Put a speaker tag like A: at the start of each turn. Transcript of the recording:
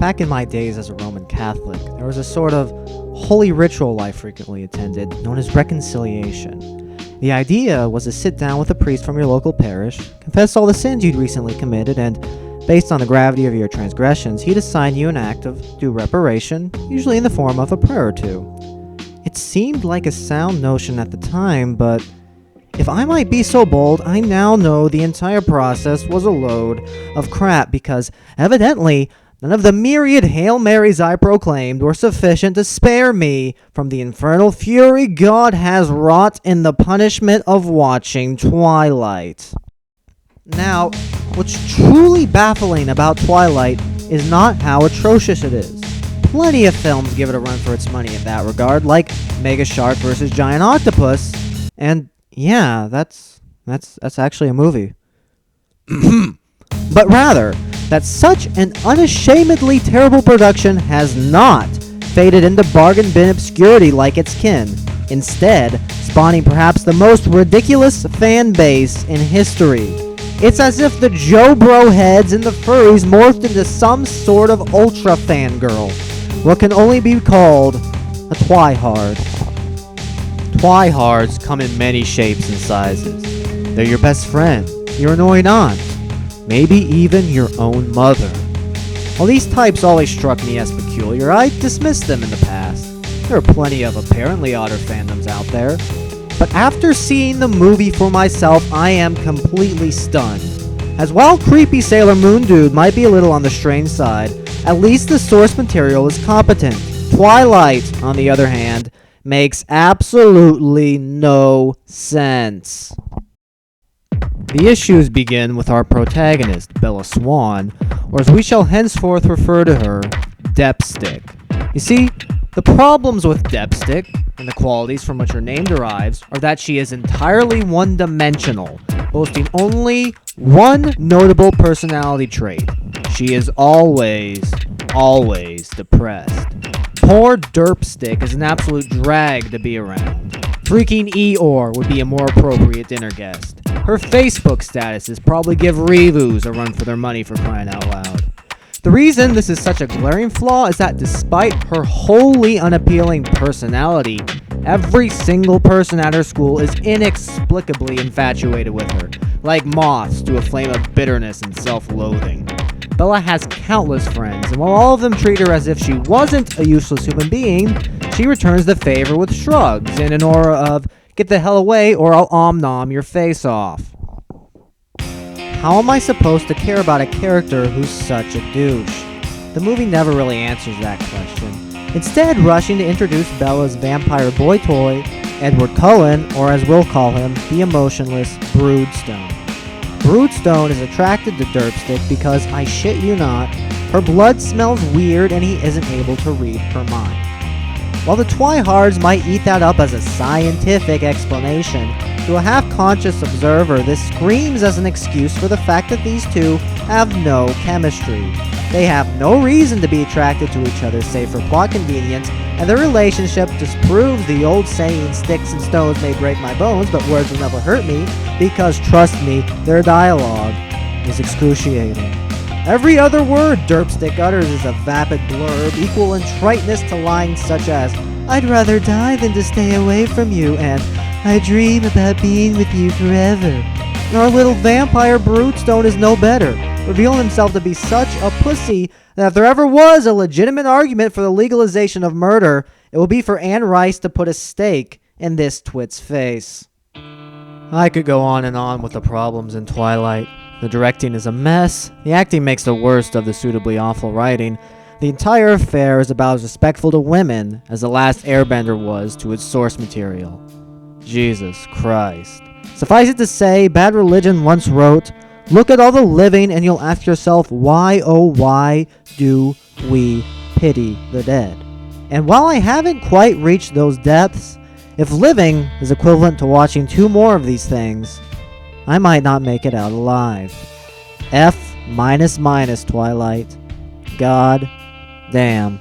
A: Back in my days as a Roman Catholic, there was a sort of holy ritual I frequently attended known as reconciliation. The idea was to sit down with a priest from your local parish, confess all the sins you'd recently committed, and based on the gravity of your transgressions, he'd assign you an act of due reparation, usually in the form of a prayer or two. It seemed like a sound notion at the time, but if I might be so bold, I now know the entire process was a load of crap because, evidently, none of the myriad Hail Marys I proclaimed were sufficient to spare me from the infernal fury God has wrought in the punishment of watching Twilight. Now, what's truly baffling about Twilight is not how atrocious it is. Plenty of films give it a run for its money in that regard, like Mega Shark vs. Giant Octopus, and yeah, that's actually a movie. But rather, that such an unashamedly terrible production has not faded into bargain bin obscurity like its kin, instead spawning perhaps the most ridiculous fan base in history. It's as if the Joe Bro heads and the furries morphed into some sort of ultra fangirl, what can only be called a twihard. Twihards come in many shapes and sizes. They're your best friend, your annoying aunt, maybe even your own mother. While these types always struck me as peculiar, I dismissed them in the past. There are plenty of apparently odder fandoms out there. But after seeing the movie for myself, I am completely stunned. As while creepy Sailor Moon dude might be a little on the strange side, at least the source material is competent. Twilight, on the other hand, makes absolutely no sense. The issues begin with our protagonist, Bella Swan, or as we shall henceforth refer to her, Depstick. You see, the problems with Depstick, and the qualities from which her name derives, are that she is entirely one-dimensional, boasting only one notable personality trait. She is always depressed. Poor Derpstick is an absolute drag to be around. Freaking Eeyore would be a more appropriate dinner guest. Her Facebook statuses probably give Revoos a run for their money, for crying out loud. The reason this is such a glaring flaw is that despite her wholly unappealing personality, every single person at her school is inexplicably infatuated with her, like moths to a flame of bitterness and self-loathing. Bella has countless friends, and while all of them treat her as if she wasn't a useless human being, she returns the favor with shrugs and an aura of, "Get the hell away or I'll om-nom your face off." How am I supposed to care about a character who's such a douche? The movie never really answers that question, instead rushing to introduce Bella's vampire boy toy, Edward Cullen, or as we'll call him, the emotionless Broodstone. Broodstone is attracted to Derpstick because, I shit you not, her blood smells weird and he isn't able to read her mind. While the Twihards might eat that up as a scientific explanation, to a half-conscious observer, this screams as an excuse for the fact that these two have no chemistry. They have no reason to be attracted to each other save for plot convenience, and their relationship disproves the old saying, "Sticks and stones may break my bones, but words will never hurt me," because, trust me, their dialogue is excruciating. Every other word Derpstick utters is a vapid blurb, equal in triteness to lines such as, "I'd rather die than to stay away from you," and "I dream about being with you forever." Our little vampire Broodstone is no better, revealing himself to be such a pussy that if there ever was a legitimate argument for the legalization of murder, it will be for Anne Rice to put a stake in this twit's face. I could go on and on with the problems in Twilight. The directing is a mess, the acting makes the worst of the suitably awful writing. The entire affair is about as respectful to women as The Last Airbender was to its source material. Jesus Christ. Suffice it to say, Bad Religion once wrote, "Look at all the living and you'll ask yourself, why oh why do we pity the dead?" And while I haven't quite reached those depths, if living is equivalent to watching two more of these things, I might not make it out alive. F minus Twilight. God damn.